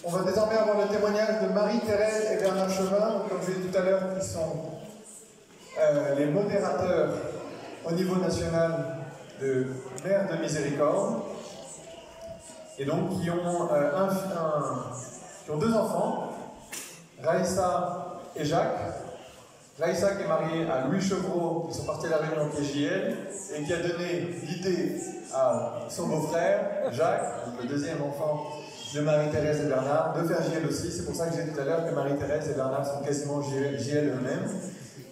On va désormais avoir le témoignage de Marie-Thérèse et Bernard Chevin, donc, comme je l'ai dit tout à l'heure, qui sont les modérateurs au niveau national de Mères de Miséricorde, et donc qui ont, qui ont deux enfants, Raïssa et Jacques. Raïssa qui est mariée à Louis Chevreau, qui sont partis à la Réunion KJL, et qui a donné l'idée à son beau-frère, Jacques, donc le deuxième enfant de Marie-Thérèse et Bernard, de faire JL aussi. C'est pour ça que j'ai dit tout à l'heure que Marie-Thérèse et Bernard sont quasiment JL eux-mêmes.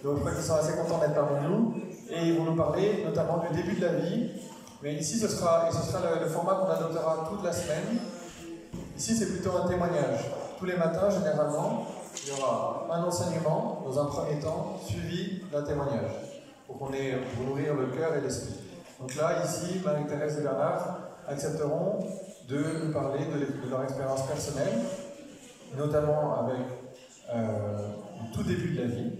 Donc je crois qu'ils sont assez contents d'être parmi nous. Et ils vont nous parler notamment du début de la vie. Mais ici, ce sera le format qu'on adoptera toute la semaine. Ici, c'est plutôt un témoignage. Tous les matins, généralement, il y aura un enseignement, dans un premier temps, suivi d'un témoignage, pour nourrir le cœur et l'esprit. Donc là, ici, Marie-Thérèse et Bernard accepteront de nous parler de leur expérience personnelle, notamment avec le tout début de la vie,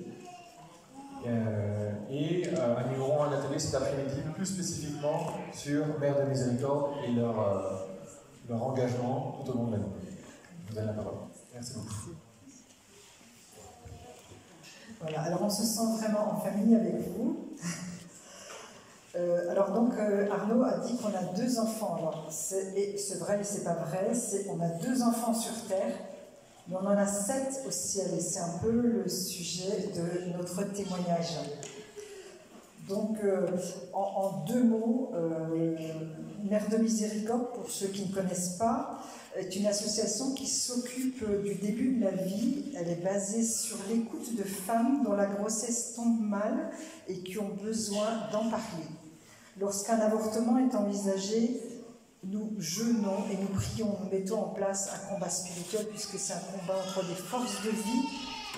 et animeront un atelier cet après-midi plus spécifiquement sur Mères de Miséricorde et leur engagement tout au long de la vie. Je vous donne la parole. Merci beaucoup. Voilà, alors on se sent vraiment en famille avec vous. Alors donc Arnaud a dit qu'on a deux enfants. Alors c'est vrai et c'est pas vrai, on a deux enfants sur Terre, mais on en a 7 au ciel, et c'est un peu le sujet de notre témoignage. Donc en 2 mots, Mères de Miséricorde, pour ceux qui ne connaissent pas, est une association qui s'occupe du début de la vie. Elle est basée sur l'écoute de femmes dont la grossesse tombe mal et qui ont besoin d'en parler. Lorsqu'un avortement est envisagé, nous jeûnons et nous prions, nous mettons en place un combat spirituel, puisque c'est un combat entre des forces de vie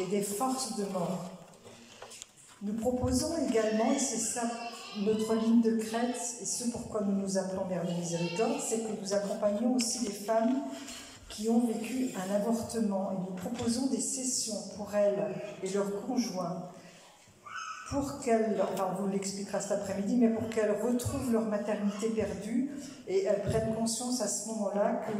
et des forces de mort. Nous proposons également, et c'est ça notre ligne de crête, et ce pourquoi nous nous appelons Mères de Miséricorde, c'est que nous accompagnons aussi les femmes qui ont vécu un avortement, et nous proposons des sessions pour elles et leurs conjoints, pour qu'elles, enfin on vous l'expliquera cet après-midi, mais pour qu'elles retrouvent leur maternité perdue, et elles prennent conscience à ce moment-là que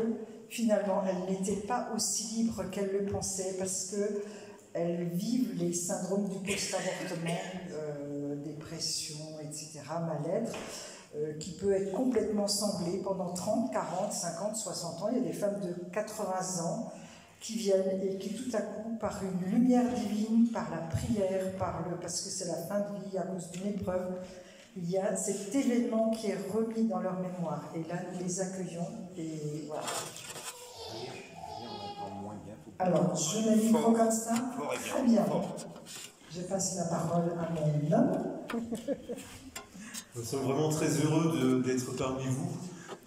finalement elles n'étaient pas aussi libres qu'elles le pensaient, parce qu'elles vivent les syndromes du post-avortement, dépression, etc., mal-être, qui peut être complètement sanglé pendant 30, 40, 50, 60 ans. Il y a des femmes de 80 ans qui viennent et qui tout à coup, par une lumière divine, par la prière, parce que c'est la fin de vie à cause d'une épreuve, il y a cet événement qui est remis dans leur mémoire. Et là, nous les accueillons et voilà. Alors, je mets le micro comme ça. Très bien. Je passe la parole à mon homme. Nous sommes vraiment très heureux d'être parmi vous,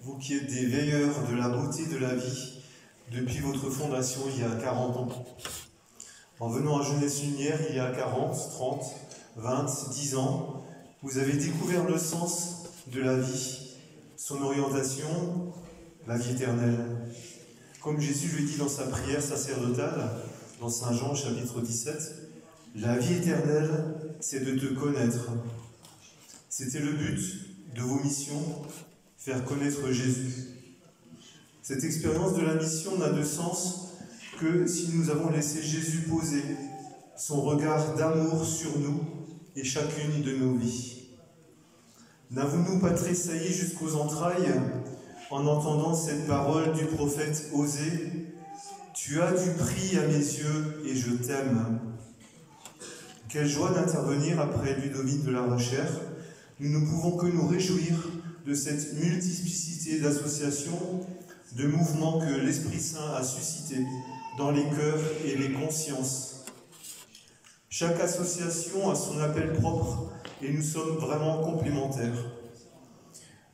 vous qui êtes des veilleurs de la beauté de la vie depuis votre fondation il y a 40 ans. En venant à Jeunesse Lumière il y a 40, 30, 20, 10 ans, vous avez découvert le sens de la vie, son orientation, la vie éternelle. Comme Jésus le dit dans sa prière sacerdotale, dans Saint Jean chapitre 17, « La vie éternelle, c'est de te connaître ». C'était le but de vos missions, faire connaître Jésus. Cette expérience de la mission n'a de sens que si nous avons laissé Jésus poser son regard d'amour sur nous et chacune de nos vies. N'avons-nous pas tressailli jusqu'aux entrailles en entendant cette parole du prophète Osée « Tu as du prix à mes yeux et je t'aime ». Quelle joie d'intervenir après Ludovine de la Rochère. Nous ne pouvons que nous réjouir de cette multiplicité d'associations, de mouvements que l'Esprit Saint a suscités dans les cœurs et les consciences. Chaque association a son appel propre et nous sommes vraiment complémentaires.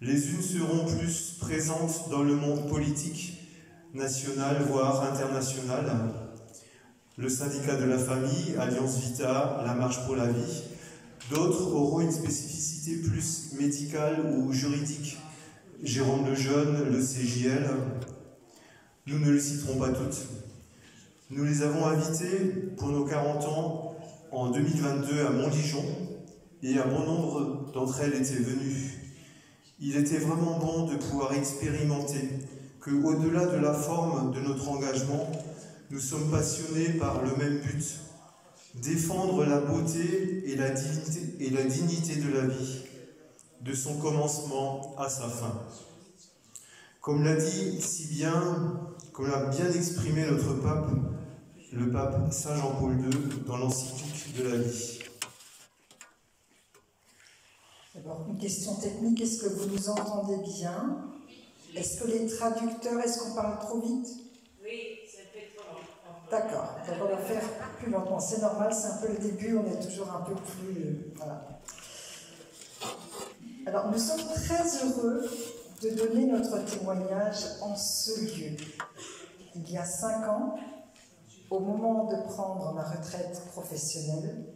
Les unes seront plus présentes dans le monde politique, national voire international. Le syndicat de la famille, Alliance Vita, la Marche pour la vie. D'autres auront une spécificité plus médicale ou juridique. Jérôme Lejeune, le CJL. Nous ne les citerons pas toutes. Nous les avons invités pour nos 40 ans en 2022 à Montdijon et un bon nombre d'entre elles étaient venues. Il était vraiment bon de pouvoir expérimenter qu'au-delà de la forme de notre engagement, nous sommes passionnés par le même but, défendre la beauté et la dignité de la vie, de son commencement à sa fin. Comme l'a dit si bien, comme l'a bien exprimé notre pape, le pape Saint Jean-Paul II, dans l'encyclique de la vie. D'abord, une question technique, est-ce que vous nous entendez bien? Est-ce que les traducteurs, est-ce qu'on parle trop vite? Oui, ça fait trop longtemps. D'accord, donc on va faire plus lentement. C'est normal, c'est un peu le début, on est toujours un peu plus... voilà. Alors, nous sommes très heureux de donner notre témoignage en ce lieu. Il y a 5 ans, au moment de prendre ma retraite professionnelle,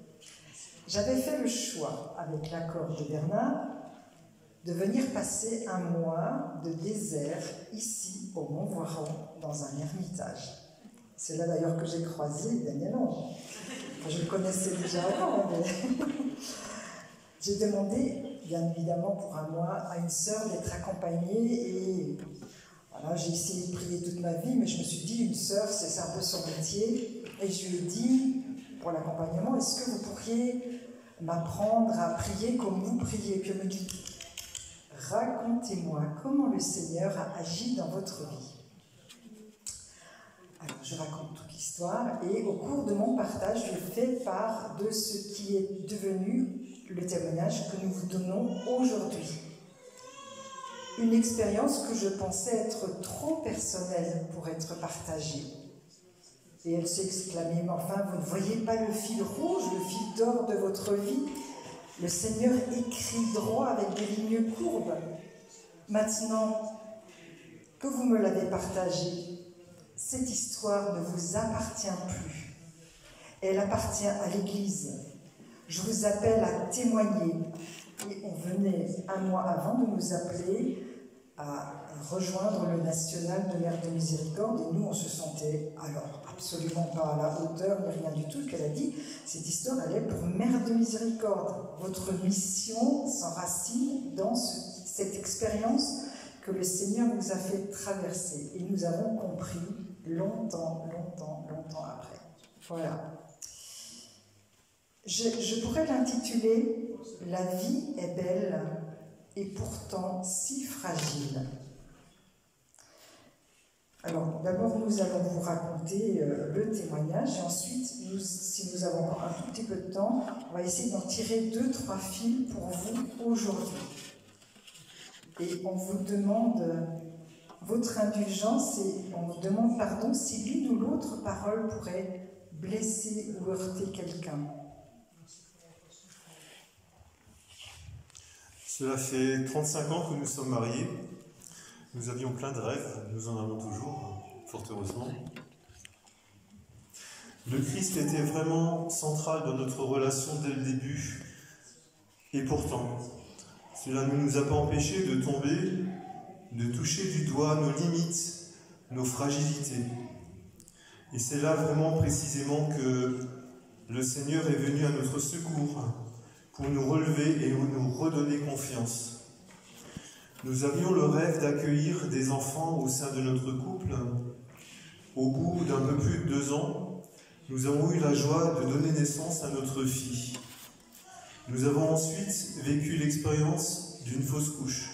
j'avais fait le choix, avec l'accord de Bernard, de venir passer un mois de désert ici, au Mont-Voiron, dans un ermitage. C'est là d'ailleurs que j'ai croisé Daniel Ange. Enfin, je le connaissais déjà avant, mais j'ai demandé, bien évidemment, pour un mois, à une sœur d'être accompagnée et voilà, j'ai essayé de prier toute ma vie, mais je me suis dit, une sœur, c'est un peu son métier. Et je lui ai dit, pour l'accompagnement, est-ce que vous pourriez m'apprendre à prier comme vous priez? Puis elle me dit, racontez-moi comment le Seigneur a agi dans votre vie. Alors, je raconte toute l'histoire et au cours de mon partage, je fais part de ce qui est devenu le témoignage que nous vous donnons aujourd'hui. Une expérience que je pensais être trop personnelle pour être partagée. Et elle s'est exclamée, mais enfin, vous ne voyez pas le fil rouge, le fil d'or de votre vie? Le Seigneur écrit droit avec des lignes courbes. Maintenant que vous me l'avez partagée, cette histoire ne vous appartient plus. Elle appartient à l'Église. Je vous appelle à témoigner. Et on venait un mois avant de nous appeler à rejoindre le national de Mère de Miséricorde. Et nous, on se sentait alors absolument pas à la hauteur, ni rien du tout. Qu'elle a dit, cette histoire, elle est pour Mère de Miséricorde. Votre mission s'enracine dans cette expérience que le Seigneur nous a fait traverser. Et nous avons compris longtemps après. Voilà. Je pourrais l'intituler « La vie est belle et pourtant si fragile ». Alors, d'abord, nous allons vous raconter le témoignage, et ensuite, si nous avons encore un tout petit peu de temps, on va essayer d'en tirer 2-3 fils pour vous aujourd'hui. Et on vous demande votre indulgence et on vous demande pardon si l'une ou l'autre parole pourrait blesser ou heurter quelqu'un. Cela fait 35 ans que nous sommes mariés. Nous avions plein de rêves, nous en avons toujours, fort heureusement. Le Christ était vraiment central dans notre relation dès le début. Et pourtant, cela ne nous a pas empêchés de tomber, de toucher du doigt nos limites, nos fragilités. Et c'est là vraiment précisément que le Seigneur est venu à notre secours pour nous relever et nous redonner confiance. Nous avions le rêve d'accueillir des enfants au sein de notre couple. Au bout d'un peu plus de 2 ans, nous avons eu la joie de donner naissance à notre fille. Nous avons ensuite vécu l'expérience d'une fausse couche.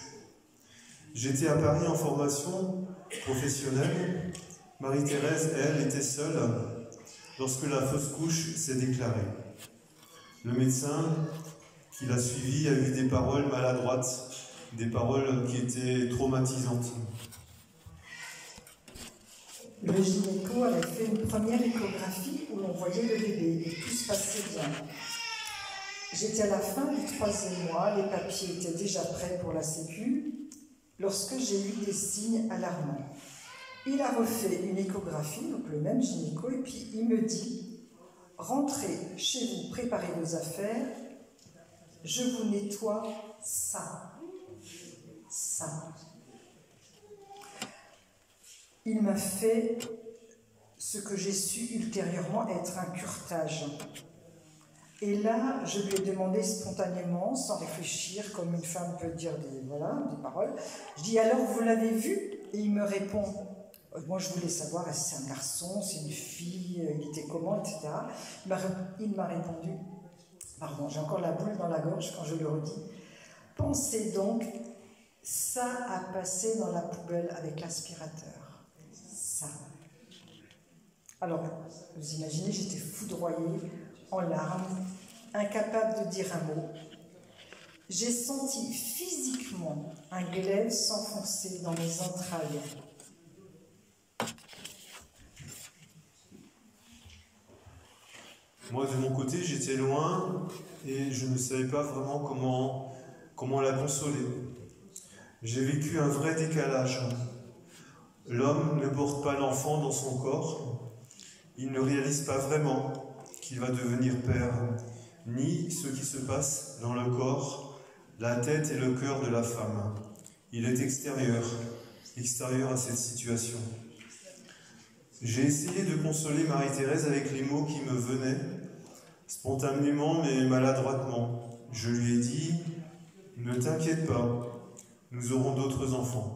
J'étais à Paris en formation professionnelle. Marie-Thérèse, elle, était seule lorsque la fausse couche s'est déclarée. Le médecin qui l'a suivie a eu des paroles maladroites, des paroles qui étaient traumatisantes. Le gynéco avait fait une première échographie où l'on voyait le bébé et tout se passait bien. J'étais à la fin du 3e mois, les papiers étaient déjà prêts pour la sécu, lorsque j'ai eu des signes alarmants. Il a refait une échographie, donc le même gynéco, et puis il me dit « Rentrez chez vous, préparez vos affaires, je vous nettoie ça. » Ça. Il m'a fait ce que j'ai su ultérieurement être un curetage. Et là, je lui ai demandé spontanément, sans réfléchir, comme une femme peut dire des paroles, je dis « Alors, vous l'avez vu ?» Et il me répond, moi je voulais savoir si c'est un garçon, c'est une fille, il était comment, etc. Il m'a répondu, pardon, j'ai encore la boule dans la gorge quand je le redis, pensez donc, ça a passé dans la poubelle avec l'aspirateur. Ça. Alors, vous imaginez, j'étais foudroyée, en larmes, incapable de dire un mot. J'ai senti physiquement un glaive s'enfoncer dans mes entrailles. Moi, de mon côté, j'étais loin et je ne savais pas vraiment comment la consoler. J'ai vécu un vrai décalage. L'homme ne porte pas l'enfant dans son corps. Il ne réalise pas vraiment qu'il va devenir père, ni ce qui se passe dans le corps, la tête et le cœur de la femme. Il est extérieur à cette situation. J'ai essayé de consoler Marie-Thérèse avec les mots qui me venaient, spontanément mais maladroitement. Je lui ai dit « Ne t'inquiète pas, nous aurons d'autres enfants. »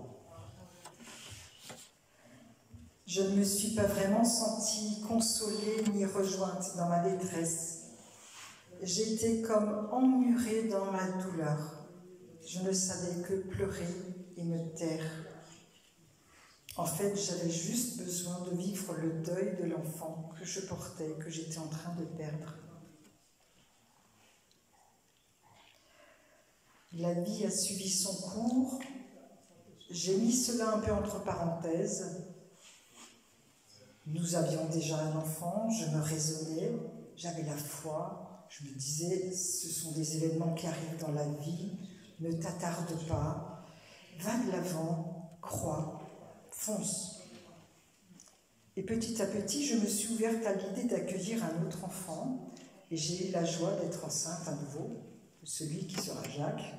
Je ne me suis pas vraiment sentie consolée ni rejointe dans ma détresse. J'étais comme emmurée dans ma douleur. Je ne savais que pleurer et me taire. En fait, j'avais juste besoin de vivre le deuil de l'enfant que je portais, que j'étais en train de perdre. La vie a suivi son cours. J'ai mis cela un peu entre parenthèses. Nous avions déjà un enfant, je me raisonnais, j'avais la foi, je me disais, ce sont des événements qui arrivent dans la vie, ne t'attarde pas, va de l'avant, crois, fonce. Et petit à petit, je me suis ouverte à l'idée d'accueillir un autre enfant, et j'ai eu la joie d'être enceinte à nouveau, de celui qui sera Jacques.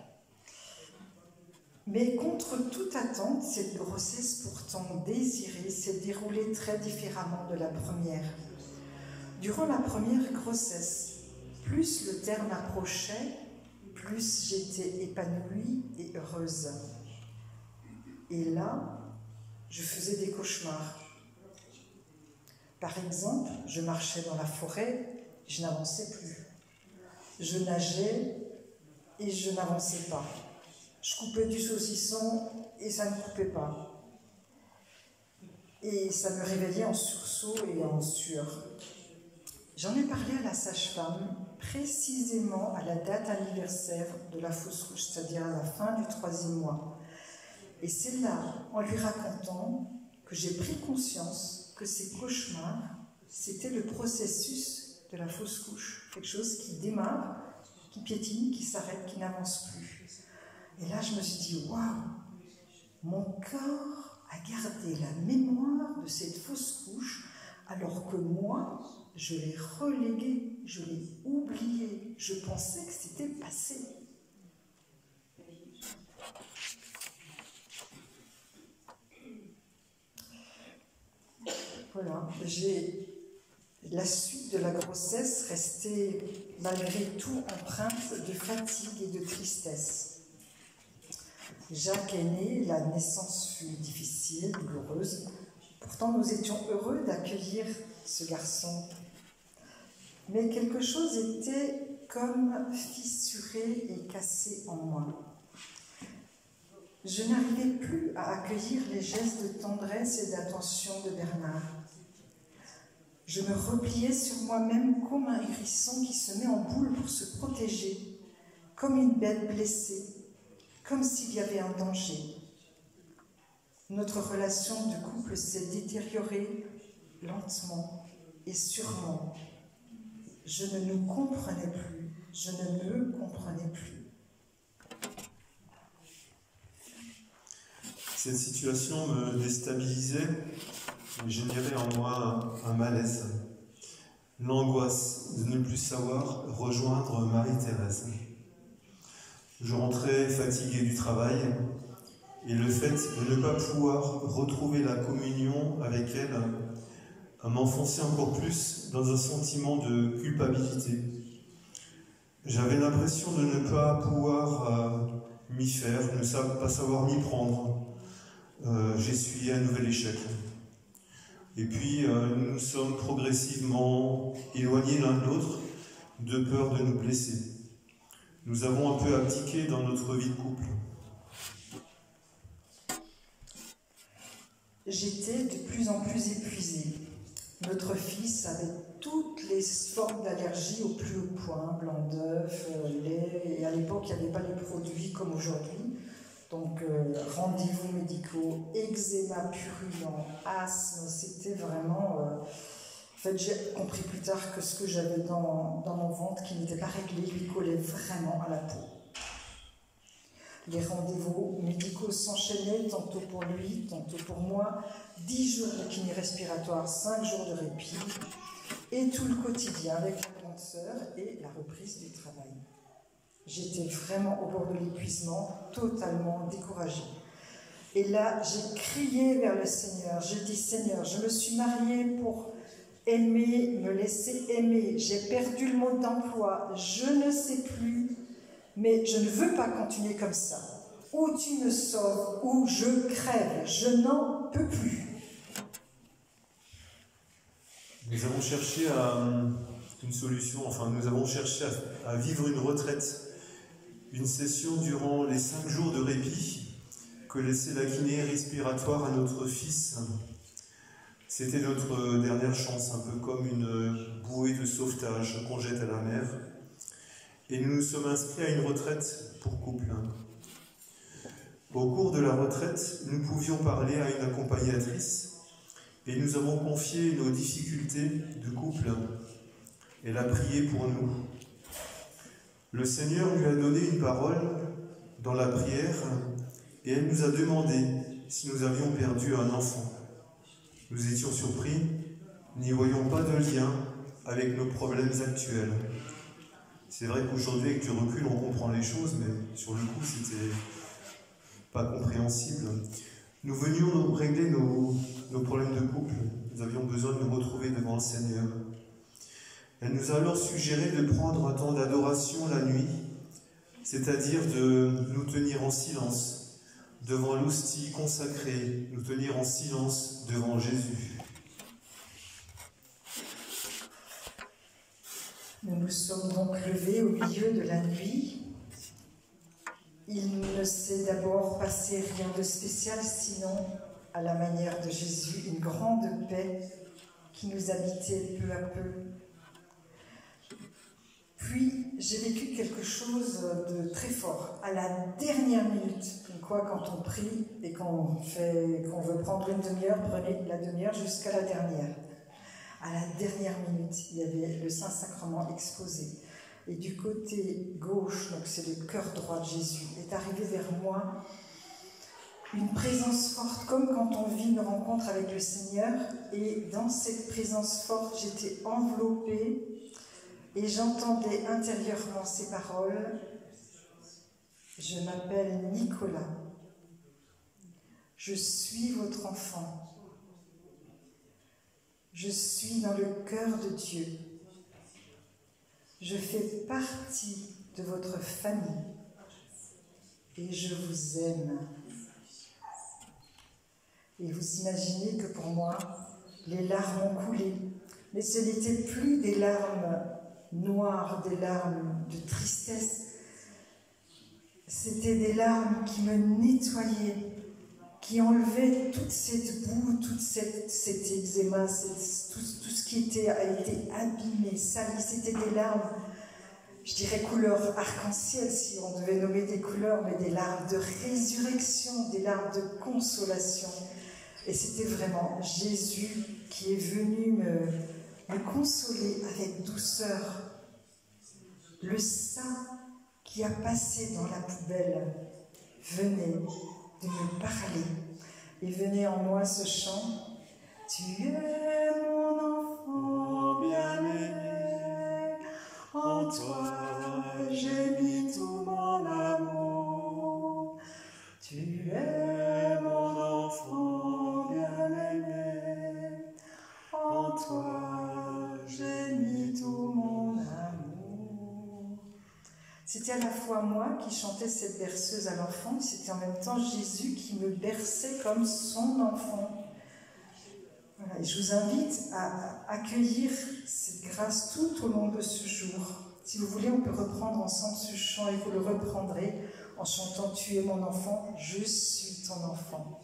Mais contre toute attente, cette grossesse pourtant désirée s'est déroulée très différemment de la première. Durant la première grossesse, plus le terme approchait, plus j'étais épanouie et heureuse. Et là, je faisais des cauchemars. Par exemple, je marchais dans la forêt, je n'avançais plus. Je nageais et je n'avançais pas. Je coupais du saucisson et ça ne coupait pas. Et ça me réveillait en sursaut et en sueur. J'en ai parlé à la sage-femme, précisément à la date anniversaire de la fausse couche, c'est-à-dire à la fin du 3e mois. Et c'est là, en lui racontant, que j'ai pris conscience que ces cauchemars, c'était le processus de la fausse couche. Quelque chose qui démarre, qui piétine, qui s'arrête, qui n'avance plus. Et là, je me suis dit, waouh, mon corps a gardé la mémoire de cette fausse couche, alors que moi, je l'ai reléguée, je l'ai oubliée. Je pensais que c'était passé. Voilà, la suite de la grossesse restait malgré tout empreinte de fatigue et de tristesse. Jacques est né, la naissance fut difficile, douloureuse. Pourtant, nous étions heureux d'accueillir ce garçon. Mais quelque chose était comme fissuré et cassé en moi. Je n'arrivais plus à accueillir les gestes de tendresse et d'attention de Bernard. Je me repliais sur moi-même comme un hérisson qui se met en boule pour se protéger, comme une bête blessée, comme s'il y avait un danger. Notre relation de couple s'est détériorée lentement et sûrement. Je ne nous comprenais plus, je ne me comprenais plus. Cette situation me déstabilisait et générait en moi un malaise, l'angoisse de ne plus savoir rejoindre Marie-Thérèse. Je rentrais fatigué du travail et le fait de ne pas pouvoir retrouver la communion avec elle m'enfonçait encore plus dans un sentiment de culpabilité. J'avais l'impression de ne pas pouvoir m'y faire, de ne pas savoir m'y prendre, j'essuyais un nouvel échec. Et puis, nous nous sommes progressivement éloignés l'un de l'autre, de peur de nous blesser. Nous avons un peu abdiqué dans notre vie de couple. J'étais de plus en plus épuisée. Notre fils avait toutes les formes d'allergie au plus haut point, blanc d'œuf, lait, et à l'époque il n'y avait pas les produits comme aujourd'hui. Donc rendez-vous médicaux, eczéma purulent, asthme, c'était vraiment... En fait, j'ai compris plus tard que ce que j'avais dans mon ventre qui n'était pas réglé lui collait vraiment à la peau. Les rendez-vous médicaux s'enchaînaient, tantôt pour lui, tantôt pour moi. 10 jours de kiné respiratoire, 5 jours de répit, et tout le quotidien avec la grande sœur et la reprise du travail. J'étais vraiment au bord de l'épuisement, totalement découragée. Et là, j'ai crié vers le Seigneur. Je dis, Seigneur, je me suis mariée pour aimer, me laisser aimer. J'ai perdu le mode d'emploi, je ne sais plus. Mais je ne veux pas continuer comme ça. Ou tu me sauves, ou je crève. Je n'en peux plus. Nous avons cherché une solution, enfin nous avons cherché à vivre une retraite, une session durant les 5 jours de répit que laissait la kiné respiratoire à notre fils. C'était notre dernière chance, un peu comme une bouée de sauvetage qu'on jette à la mer. Et nous nous sommes inscrits à une retraite pour couple. Au cours de la retraite, nous pouvions parler à une accompagnatrice et nous avons confié nos difficultés de couple. Elle a prié pour nous. Le Seigneur lui a donné une parole dans la prière et elle nous a demandé si nous avions perdu un enfant. Nous étions surpris, n'y voyons pas de lien avec nos problèmes actuels. C'est vrai qu'aujourd'hui, avec du recul, on comprend les choses, mais sur le coup, c'était pas compréhensible. Nous venions nous régler nos problèmes de couple. Nous avions besoin de nous retrouver devant le Seigneur. Elle nous a alors suggéré de prendre un temps d'adoration la nuit, c'est-à-dire de nous tenir en silence devant l'hostie consacrée, nous tenir en silence devant Jésus. Nous nous sommes donc levés au milieu de la nuit. Il ne s'est d'abord passé rien de spécial, sinon, à la manière de Jésus, une grande paix qui nous habitait peu à peu. Puis, j'ai vécu quelque chose de très fort. À la dernière minute, comme quoi quand on prie et qu'on veut prendre une demi-heure, prenez la demi-heure jusqu'à la dernière. À la dernière minute, il y avait le Saint-Sacrement exposé. Et du côté gauche, donc c'est le cœur droit de Jésus, est arrivé vers moi une présence forte, comme quand on vit une rencontre avec le Seigneur. Et dans cette présence forte, j'étais enveloppée et j'entendais intérieurement ces paroles. Je m'appelle Nicolas. Je suis votre enfant. Je suis dans le cœur de Dieu. Je fais partie de votre famille et je vous aime. Et vous imaginez que pour moi, les larmes ont coulé. Mais ce n'étaient plus des larmes noires, des larmes de tristesse. C'était des larmes qui me nettoyaient, qui enlevait toute cette boue, toute cet eczéma, tout ce qui a été abîmé, sali. C'était des larmes, je dirais couleur arc-en-ciel, si on devait nommer des couleurs, mais des larmes de résurrection, des larmes de consolation. Et c'était vraiment Jésus qui est venu me consoler avec douceur. Le saint qui a passé dans la poubelle venait de me parler et venait en moi ce chant. Tu es mon enfant bien-aimé, en toi j'ai mis tout mon amour. Tu es mon enfant bien-aimé, en toi j'ai mis tout mon amour. C'était à la fois moi qui chantais cette berceuse à l'enfant, c'était en même temps Jésus qui me berçait comme son enfant. Voilà, et je vous invite à accueillir cette grâce tout au long de ce jour. Si vous voulez, on peut reprendre ensemble ce chant et vous le reprendrez en chantant « Tu es mon enfant, je suis ton enfant ».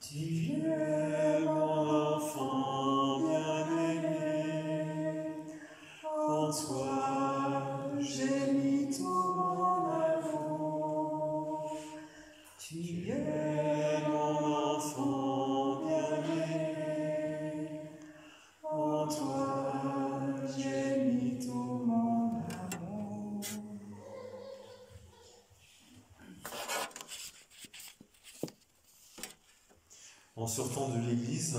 Tu es mon enfant bien-aimé, en toi j'ai mis tout mon amour. Tu es mon enfant bien-aimé, en toi j'ai mis tout mon amour. En sortant de l'église,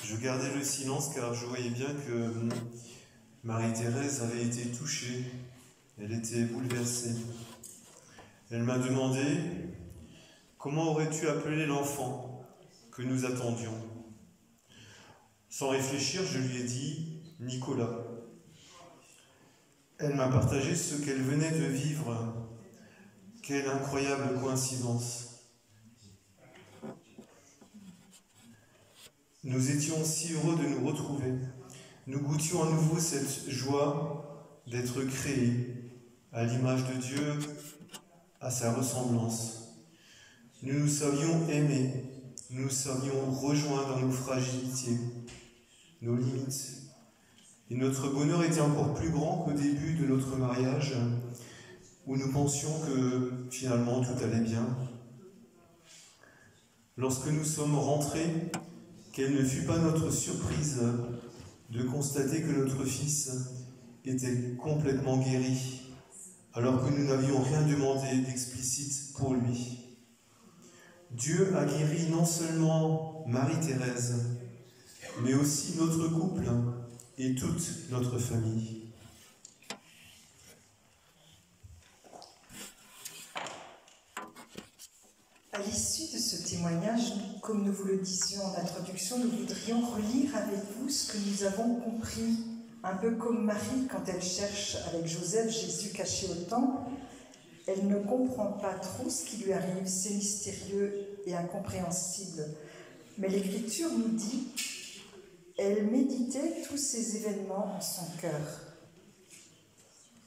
je gardais le silence car je voyais bien que Marie-Thérèse avait été touchée, elle était bouleversée. Elle m'a demandé « Comment aurais-tu appelé l'enfant que nous attendions ?» Sans réfléchir, je lui ai dit « Nicolas ». Elle m'a partagé ce qu'elle venait de vivre. Quelle incroyable coïncidence. Nous étions si heureux de nous retrouver. Nous goûtions à nouveau cette joie d'être créés à l'image de Dieu, à sa ressemblance. Nous nous savions aimés, nous nous savions rejoints dans nos fragilités, nos limites. Et notre bonheur était encore plus grand qu'au début de notre mariage, où nous pensions que finalement tout allait bien. Lorsque nous sommes rentrés, quelle ne fut pas notre surprise de constater que notre fils était complètement guéri, alors que nous n'avions rien demandé d'explicite pour lui. Dieu a guéri non seulement Marie-Thérèse, mais aussi notre couple et toute notre famille. À l'issue de ce témoignage, comme nous vous le disions en introduction, nous voudrions relire avec vous ce que nous avons compris, un peu comme Marie quand elle cherche avec Joseph Jésus caché au temple. Elle ne comprend pas trop ce qui lui arrive, c'est mystérieux et incompréhensible. Mais l'Écriture nous dit, elle méditait tous ces événements en son cœur.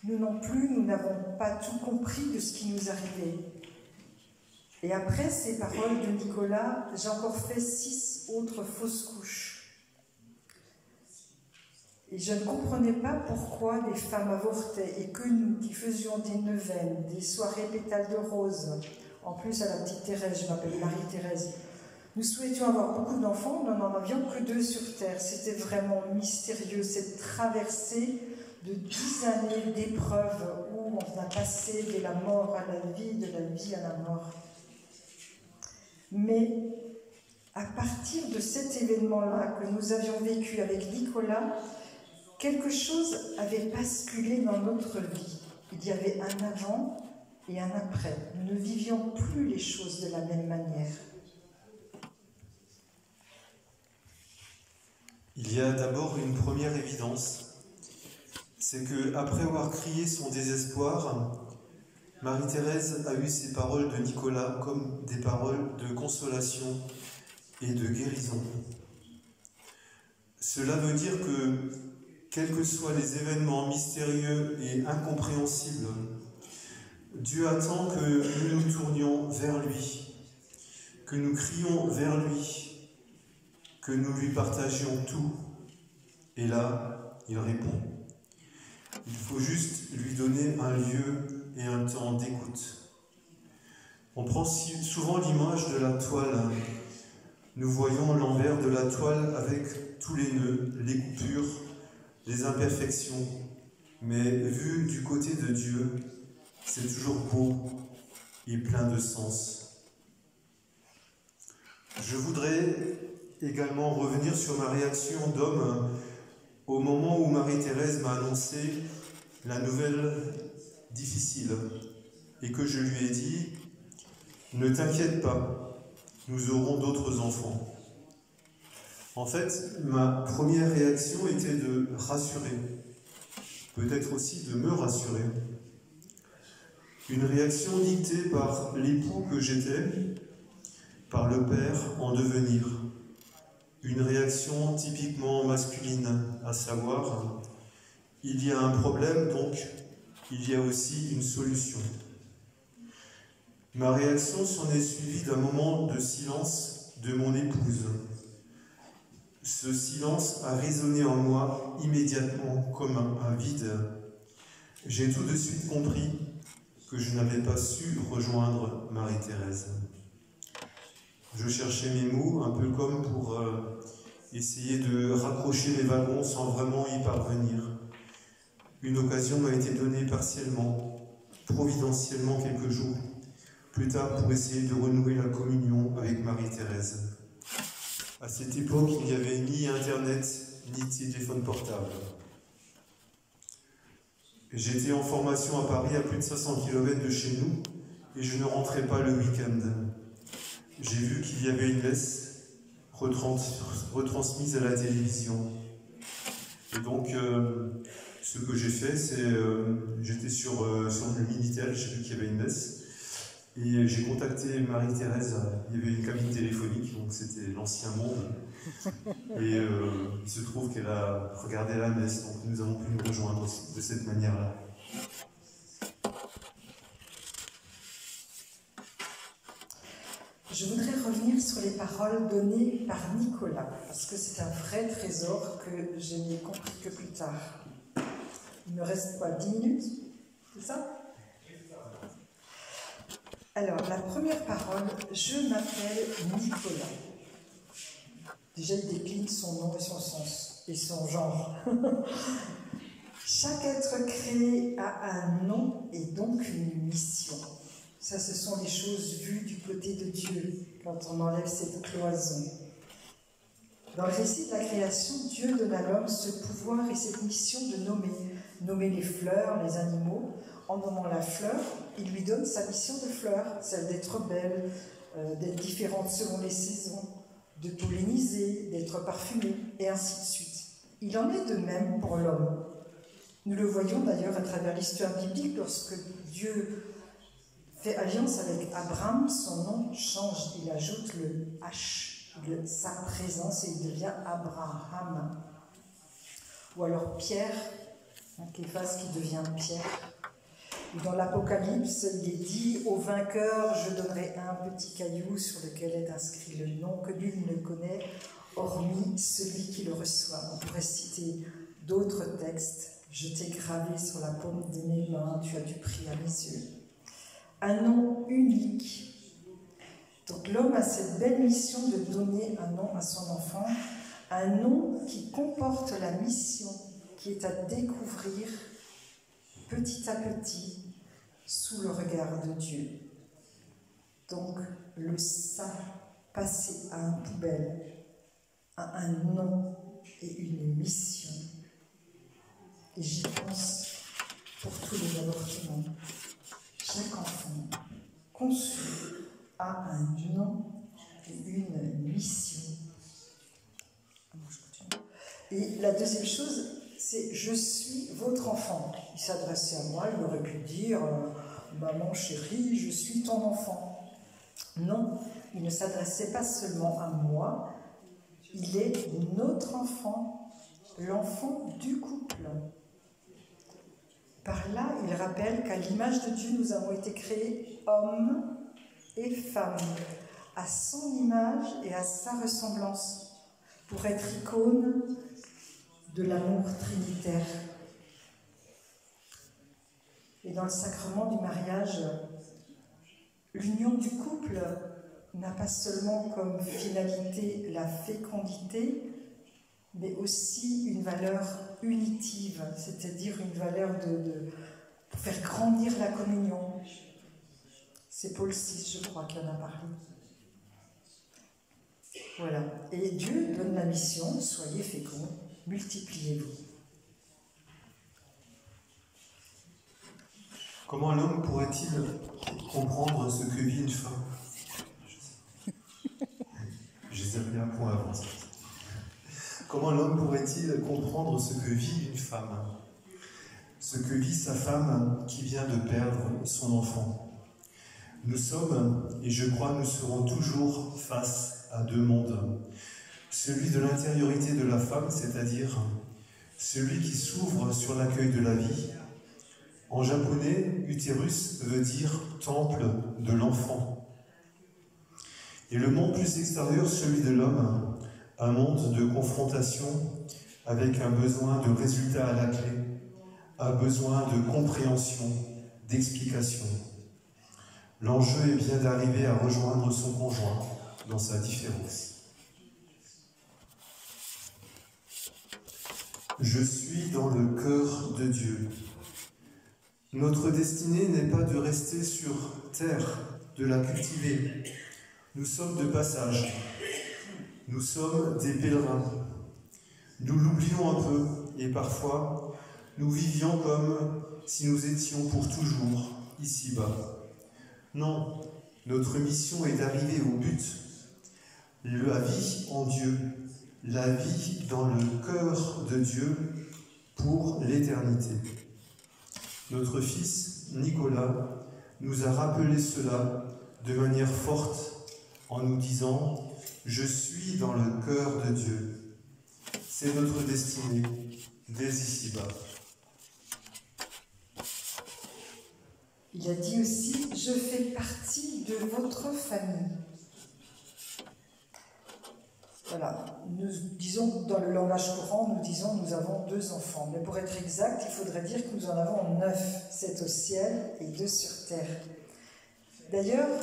Nous non plus, nous n'avons pas tout compris de ce qui nous arrivait. Et après ces paroles de Nicolas, j'ai encore fait 6 autres fausses couches. Et je ne comprenais pas pourquoi les femmes avortaient et que nous, qui faisions des neuvaines, des soirées pétales de rose, en plus à la petite Thérèse, je m'appelle Marie-Thérèse, nous souhaitions avoir beaucoup d'enfants, nous n'en avions que 2 sur terre. C'était vraiment mystérieux, cette traversée de 10 années d'épreuves où on a passé de la mort à la vie, de la vie à la mort. Mais à partir de cet événement-là que nous avions vécu avec Nicolas, quelque chose avait basculé dans notre vie. Il y avait un avant et un après. Nous ne vivions plus les choses de la même manière. Il y a d'abord une première évidence, c'est que après avoir crié son désespoir, Marie-Thérèse a eu ces paroles de Nicolas comme des paroles de consolation et de guérison. Cela veut dire que, quels que soient les événements mystérieux et incompréhensibles, Dieu attend que nous nous tournions vers lui, que nous crions vers lui, que nous lui partagions tout. Et là, il répond. Il faut juste lui donner un lieu et un temps d'écoute. On prend souvent l'image de la toile. Nous voyons l'envers de la toile avec tous les nœuds, les coupures, les imperfections. Mais vu du côté de Dieu, c'est toujours beau et plein de sens. Je voudrais également revenir sur ma réaction d'homme au moment où Marie-Thérèse m'a annoncé la nouvelle difficile et que je lui ai dit « Ne t'inquiète pas, nous aurons d'autres enfants ». En fait, ma première réaction était de rassurer. peut-être aussi de me rassurer. Une réaction dictée par l'époux que j'étais, par le père en devenir. Une réaction typiquement masculine, à savoir, il y a un problème, donc il y a aussi une solution. Ma réaction s'en est suivie d'un moment de silence de mon épouse. Ce silence a résonné en moi immédiatement comme un vide. J'ai tout de suite compris que je n'avais pas su rejoindre Marie-Thérèse. Je cherchais mes mots, un peu comme pour essayer de raccrocher les wagons sans vraiment y parvenir. Une occasion m'a été donnée partiellement, providentiellement quelques jours plus tard pour essayer de renouer la communion avec Marie-Thérèse. À cette époque, il n'y avait ni Internet, ni téléphone portable. J'étais en formation à Paris, à plus de 500 km de chez nous, et je ne rentrais pas le week-end. J'ai vu qu'il y avait une messe retransmise à la télévision. Et donc, ce que j'ai fait, c'est... j'étais sur le Minitel, j'ai vu qu'il y avait une messe, et j'ai contacté Marie-Thérèse. Il y avait une cabine téléphonique, donc c'était l'ancien monde. Et il se trouve qu'elle a regardé la messe, donc nous avons pu nous rejoindre de cette manière-là. Je voudrais revenir sur les paroles données par Nicolas, parce que c'est un vrai trésor que je n'ai compris que plus tard. Il me reste quoi, 10 minutes? C'est ça? Alors, la première parole, je m'appelle Nicolas. Déjà, il décline son nom et son sens, et son genre. Chaque être créé a un nom et donc une mission. Ça, ce sont les choses vues du côté de Dieu, quand on enlève cette cloison. Dans le récit de la création, Dieu donne à l'homme ce pouvoir et cette mission de nommer les fleurs, les animaux. En nommant la fleur, il lui donne sa mission de fleur, celle d'être belle, d'être différente selon les saisons, de polliniser, d'être parfumée, et ainsi de suite. Il en est de même pour l'homme. Nous le voyons d'ailleurs à travers l'histoire biblique, lorsque Dieu fait alliance avec Abraham, son nom change, il ajoute le H, sa présence, et il devient Abraham. Ou alors Pierre, Képhas qui devient Pierre. Et dans l'Apocalypse, il est dit « Au vainqueur, je donnerai un petit caillou sur lequel est inscrit le nom que nul ne connaît, hormis celui qui le reçoit. » On pourrait citer d'autres textes. « Je t'ai gravé sur la paume de mes mains, tu as du prix à mes yeux. » Un nom unique. Donc l'homme a cette belle mission de donner un nom à son enfant, un nom qui comporte la mission qui est à découvrir petit à petit sous le regard de Dieu. Donc le ça, passer à une poubelle, à un nom et une mission. Et j'y pense pour tous les avortements. Chaque enfant conçu a un nom et une mission. Et la deuxième chose, c'est « je suis votre enfant ». Il s'adressait à moi, il aurait pu dire « maman chérie, je suis ton enfant ». Non, il ne s'adressait pas seulement à moi, il est notre enfant, l'enfant du couple. Par là, il rappelle qu'à l'image de Dieu, nous avons été créés hommes et femmes, à son image et à sa ressemblance, pour être icône de l'amour trinitaire. Et dans le sacrement du mariage, l'union du couple n'a pas seulement comme finalité la fécondité, mais aussi une valeur unitive, c'est-à-dire une valeur pour faire grandir la communion. C'est Paul VI, je crois, qui en a parlé. Voilà. Et Dieu donne la mission, soyez féconds, multipliez-vous. Comment l'homme pourrait-il comprendre ce que vit une femme? J'ai servi un point avant ça. Comment l'homme pourrait-il comprendre ce que vit une femme? ce que vit sa femme qui vient de perdre son enfant. Nous sommes, et je crois nous serons toujours face à deux mondes. Celui de l'intériorité de la femme, c'est-à-dire celui qui s'ouvre sur l'accueil de la vie. En japonais, utérus veut dire temple de l'enfant. Et le monde plus extérieur, celui de l'homme, un monde de confrontation avec un besoin de résultat à la clé, un besoin de compréhension, d'explication. L'enjeu est bien d'arriver à rejoindre son conjoint dans sa différence. Je suis dans le cœur de Dieu. Notre destinée n'est pas de rester sur terre, de la cultiver. Nous sommes de passage. Nous sommes des pèlerins. Nous l'oublions un peu et parfois nous vivions comme si nous étions pour toujours ici-bas. Non, notre mission est d'arriver au but. La vie en Dieu, la vie dans le cœur de Dieu pour l'éternité. Notre fils Nicolas nous a rappelé cela de manière forte en nous disant « Je suis dans le cœur de Dieu ». C'est notre destinée dès ici-bas. Il a dit aussi « Je fais partie de votre famille ». Voilà, nous disons dans le langage courant, nous disons nous avons 2 enfants. Mais pour être exact, il faudrait dire que nous en avons 9, 7 au ciel et 2 sur terre. D'ailleurs,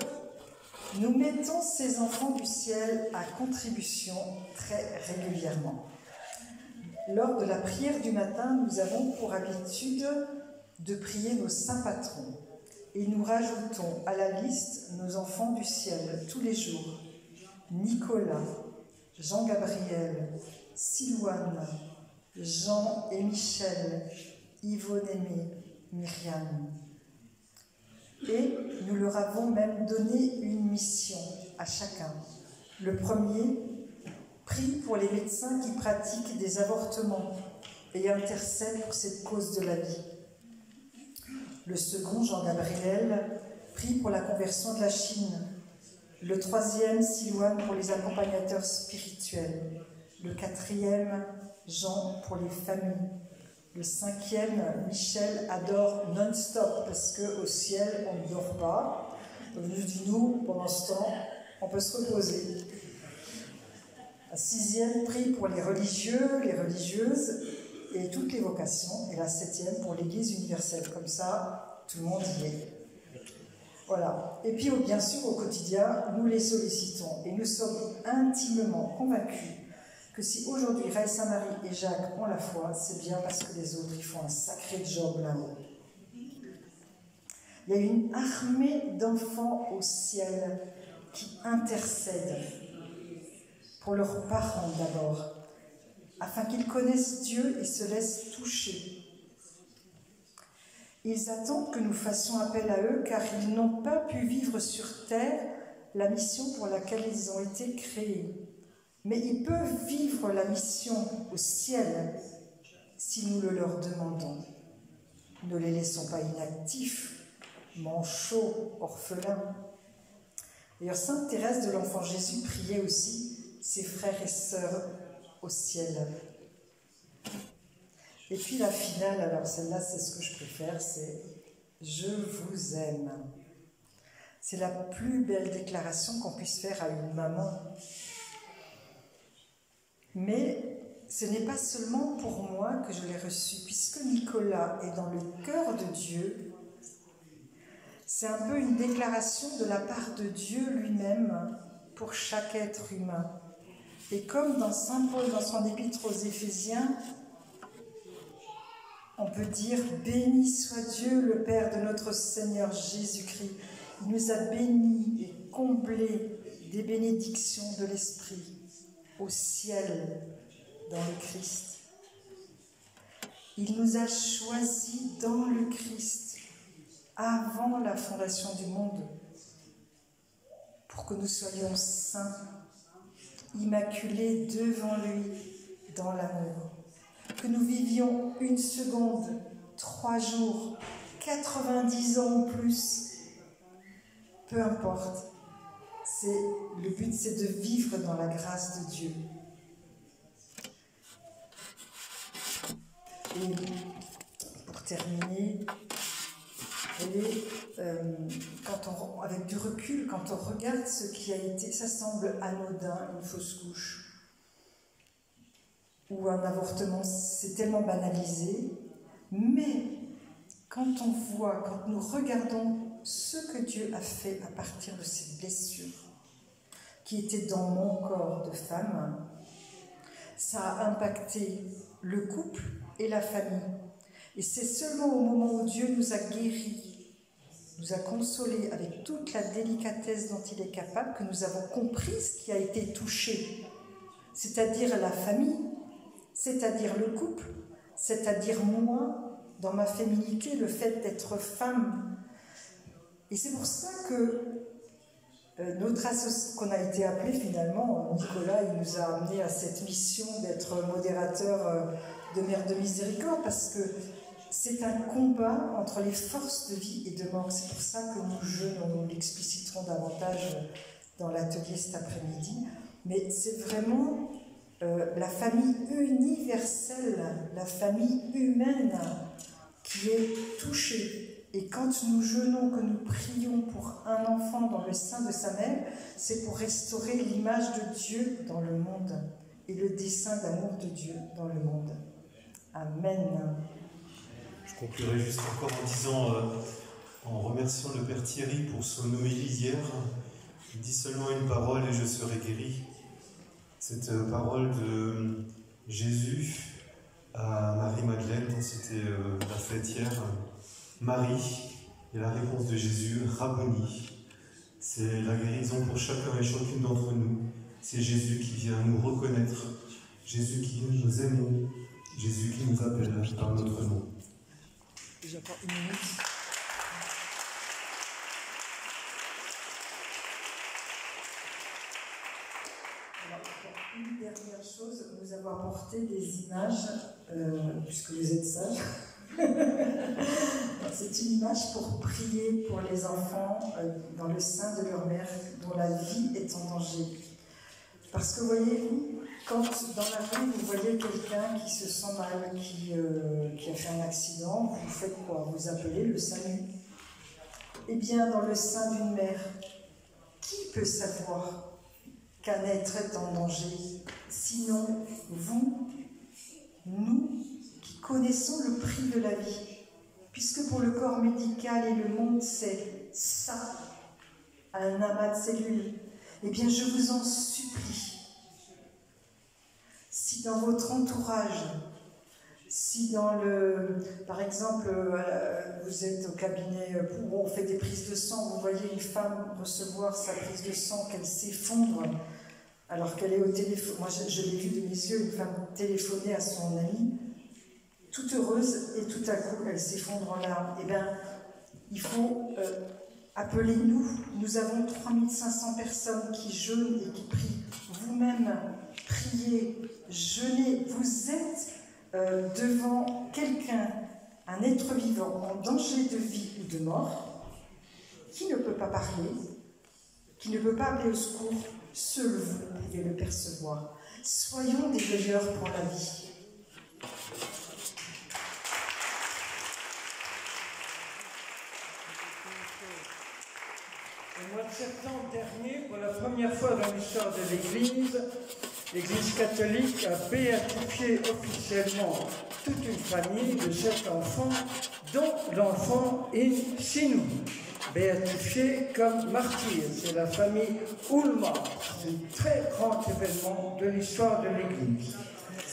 nous mettons ces enfants du ciel à contribution très régulièrement. Lors de la prière du matin, nous avons pour habitude de prier nos saints patrons. Et nous rajoutons à la liste nos enfants du ciel tous les jours. Nicolas, Jean-Gabriel, Silouane, Jean et Michel, Yvonne-Aimée, Myriam. Et nous leur avons même donné une mission à chacun. Le premier, prie pour les médecins qui pratiquent des avortements et intercède pour cette cause de la vie. Le second, Jean-Gabriel, prie pour la conversion de la Chine. Le troisième, Silouane, pour les accompagnateurs spirituels. Le quatrième, Jean, pour les familles. Le cinquième, Michel, adore non-stop, parce qu'au ciel, on ne dort pas. Donc nous, pendant ce temps, on peut se reposer. La sixième, prie pour les religieux, les religieuses, et toutes les vocations. Et la septième, pour l'Église universelle. Comme ça, tout le monde y est. Voilà. Et puis, bien sûr, au quotidien, nous les sollicitons. Et nous sommes intimement convaincus que si aujourd'hui, Ray, Saint-Marie et Jacques ont la foi, c'est bien parce que les autres, ils font un sacré job là-haut. Il y a une armée d'enfants au ciel qui intercèdent pour leurs parents d'abord, afin qu'ils connaissent Dieu et se laissent toucher. Ils attendent que nous fassions appel à eux car ils n'ont pas pu vivre sur terre la mission pour laquelle ils ont été créés. Mais ils peuvent vivre la mission au ciel si nous le leur demandons. Ne les laissons pas inactifs, manchots, orphelins. D'ailleurs, Sainte Thérèse de l'Enfant Jésus priait aussi ses frères et sœurs au ciel. Et puis la finale, alors celle-là, c'est ce que je préfère, c'est « Je vous aime ». C'est la plus belle déclaration qu'on puisse faire à une maman. Mais ce n'est pas seulement pour moi que je l'ai reçu, puisque Nicolas est dans le cœur de Dieu. C'est un peu une déclaration de la part de Dieu lui-même pour chaque être humain. Et comme dans Saint Paul, dans son épître aux Éphésiens, on peut dire « Béni soit Dieu, le Père de notre Seigneur Jésus-Christ. Il nous a bénis et comblés des bénédictions de l'Esprit au ciel dans le Christ. Il nous a choisis dans le Christ avant la fondation du monde pour que nous soyons saints, immaculés devant lui dans l'amour. Que nous vivions une seconde 3 jours, 90 ans ou plus, peu importe. Le but, c'est de vivre dans la grâce de Dieu. Et pour terminer, avec du recul, quand on regarde ce qui a été, ça semble anodin, une fausse couche ou un avortement, c'est tellement banalisé, mais quand nous regardons ce que Dieu a fait à partir de ces blessures qui étaient dans mon corps de femme, ça a impacté le couple et la famille. Et c'est seulement au moment où Dieu nous a guéris, nous a consolés avec toute la délicatesse dont il est capable, que nous avons compris ce qui a été touché, c'est-à-dire la famille, c'est-à-dire le couple, c'est-à-dire moi, dans ma féminité, le fait d'être femme. Et c'est pour ça que notre association, qu'on a été appelé finalement, Nicolas, il nous a amené à cette mission d'être modérateur de Mère de Miséricorde, parce que c'est un combat entre les forces de vie et de mort. C'est pour ça que nous jeunes, nous l'expliciterons davantage dans l'atelier cet après-midi. Mais c'est vraiment la famille universelle, la famille humaine qui est touchée. Et quand nous jeûnons, que nous prions pour un enfant dans le sein de sa mère, c'est pour restaurer l'image de Dieu dans le monde et le dessein d'amour de Dieu dans le monde. Amen. Je conclurai juste encore en disant, en remerciant le Père Thierry pour son homélie d'hier. Il dit seulement une parole et je serai guéri. Cette parole de Jésus à Marie-Madeleine, quand c'était la fête hier, Marie, et la réponse de Jésus, Rabboni. C'est la guérison pour chacun et chacune d'entre nous. C'est Jésus qui vient nous reconnaître, Jésus qui nous aime, Jésus qui nous appelle par notre nom. J'attends une minute. Alors, une dernière chose, nous avons apporté des images, puisque vous êtes sages. C'est une image pour prier pour les enfants dans le sein de leur mère dont la vie est en danger. Parce que voyez-vous, quand dans la rue vous voyez quelqu'un qui se sent mal, qui a fait un accident, vous faites quoi? Vous appelez le SAMU. Eh bien, dans le sein d'une mère, qui peut savoir qu'un être est en danger, sinon vous, nous, qui connaissons le prix de la vie? Puisque pour le corps médical et le monde, c'est ça, un amas de cellules. Eh bien, je vous en supplie, si dans votre entourage, si par exemple, vous êtes au cabinet où on fait des prises de sang, vous voyez une femme recevoir sa prise de sang, qu'elle s'effondre, alors qu'elle est au téléphone. Moi, je l'ai vu de mes yeux, une femme téléphoner à son amie, toute heureuse, et tout à coup, elle s'effondre en larmes. Eh bien, il faut appeler nous. Nous avons 3500 personnes qui jeûnent et qui prient. Vous-même, priez, jeûnez. Vous êtes devant quelqu'un, un être vivant en danger de vie ou de mort, qui ne peut pas parler, qui ne peut pas appeler au secours. Seul vous pouvez le percevoir. Soyons des veilleurs pour la vie. Au mois de septembre dernier, pour la première fois dans l'histoire de l'Église catholique a béatifié officiellement toute une famille de 7 enfants, dont l'enfant Insinu, béatifié comme martyr. C'est la famille Ulma. C'est un très grand événement de l'histoire de l'Église.